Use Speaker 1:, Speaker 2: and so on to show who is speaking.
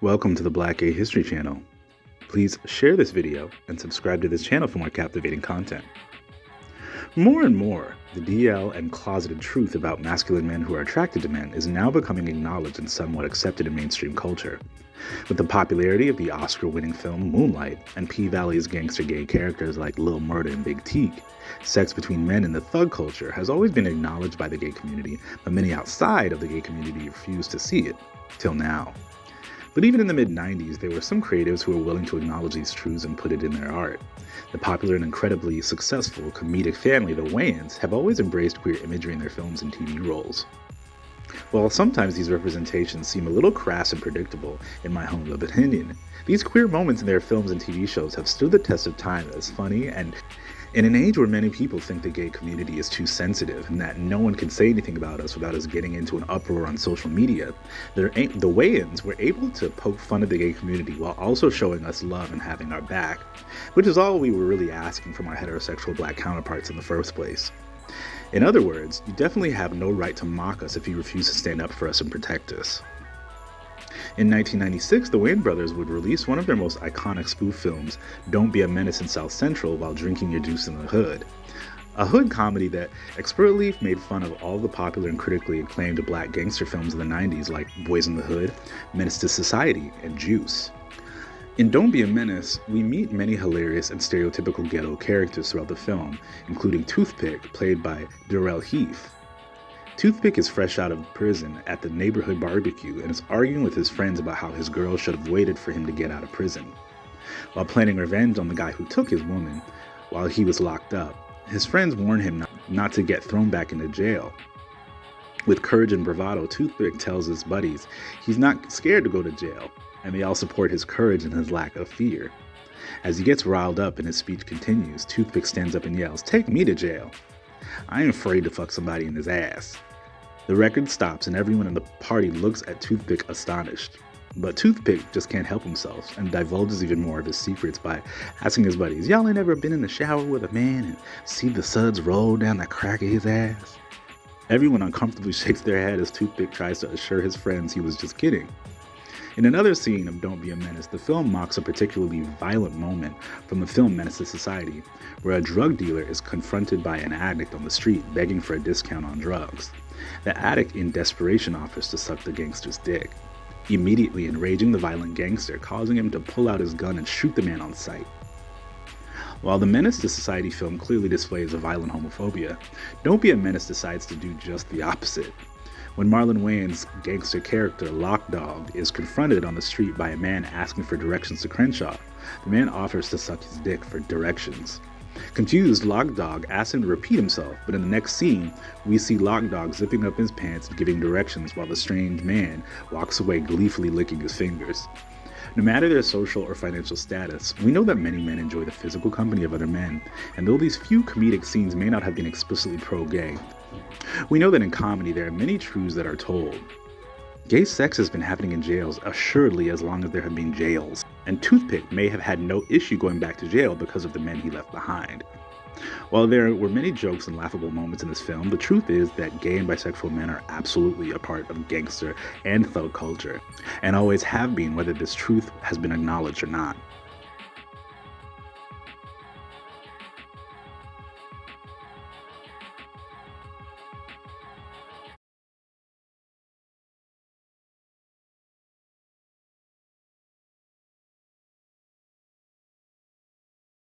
Speaker 1: Welcome to the Black Gay History Channel. Please share this video and subscribe to this channel for more captivating content. More and more, the DL and closeted truth about masculine men who are attracted to men is now becoming acknowledged and somewhat accepted in mainstream culture. With the popularity of the Oscar-winning film Moonlight and P-Valley's gangster gay characters like Lil Murda and Big Teak, sex between men in the thug culture has always been acknowledged by the gay community, but many outside of the gay community refuse to see it, till now. But even in the mid-90s, there were some creatives who were willing to acknowledge these truths and put it in their art. The popular and incredibly successful comedic family, the Wayans, have always embraced queer imagery in their films and TV roles. While sometimes these representations seem a little crass and predictable, in my humble opinion, these queer moments in their films and TV shows have stood the test of time as funny, and in an age where many people think the gay community is too sensitive and that no one can say anything about us without us getting into an uproar on social media, the Wayans were able to poke fun at the gay community while also showing us love and having our back, which is all we were really asking from our heterosexual black counterparts in the first place. In other words, you definitely have no right to mock us if you refuse to stand up for us and protect us. In 1996, the Wayans brothers would release one of their most iconic spoof films, Don't Be a Menace in South Central While Drinking Your Juice in the Hood. A hood comedy that expertly made fun of all the popular and critically acclaimed black gangster films of the 90s like Boys in the Hood, Menace to Society, and Juice. In Don't Be a Menace, we meet many hilarious and stereotypical ghetto characters throughout the film, including Toothpick, played by Darrell Heath. Toothpick is fresh out of prison at the neighborhood barbecue and is arguing with his friends about how his girl should have waited for him to get out of prison. While planning revenge on the guy who took his woman while he was locked up, his friends warn him not to get thrown back into jail. With courage and bravado, Toothpick tells his buddies he's not scared to go to jail, and they all support his courage and his lack of fear. As he gets riled up and his speech continues, Toothpick stands up and yells, "Take me to jail. I ain't afraid to fuck somebody in his ass." The record stops and everyone in the party looks at Toothpick astonished. But Toothpick just can't help himself and divulges even more of his secrets by asking his buddies, "Y'all ain't ever been in the shower with a man and see the suds roll down the crack of his ass?" Everyone uncomfortably shakes their head as Toothpick tries to assure his friends he was just kidding. In another scene of Don't Be a Menace, the film mocks a particularly violent moment from the film Menace to Society, where a drug dealer is confronted by an addict on the street begging for a discount on drugs. The addict in desperation offers to suck the gangster's dick, immediately enraging the violent gangster, causing him to pull out his gun and shoot the man on sight. While the Menace to Society film clearly displays a violent homophobia, Don't Be a Menace decides to do just the opposite. When Marlon Wayans' gangster character, Lock Dog, is confronted on the street by a man asking for directions to Crenshaw, the man offers to suck his dick for directions. Confused, Lock Dog asks him to repeat himself, but in the next scene, we see Lock Dog zipping up his pants and giving directions while the strange man walks away gleefully licking his fingers. No matter their social or financial status, we know that many men enjoy the physical company of other men, and though these few comedic scenes may not have been explicitly pro-gay, we know that in comedy there are many truths that are told. Gay sex has been happening in jails assuredly as long as there have been jails, and Toothpick may have had no issue going back to jail because of the men he left behind. While there were many jokes and laughable moments in this film, the truth is that gay and bisexual men are absolutely a part of gangster and thug culture, and always have been, whether this truth has been acknowledged or not.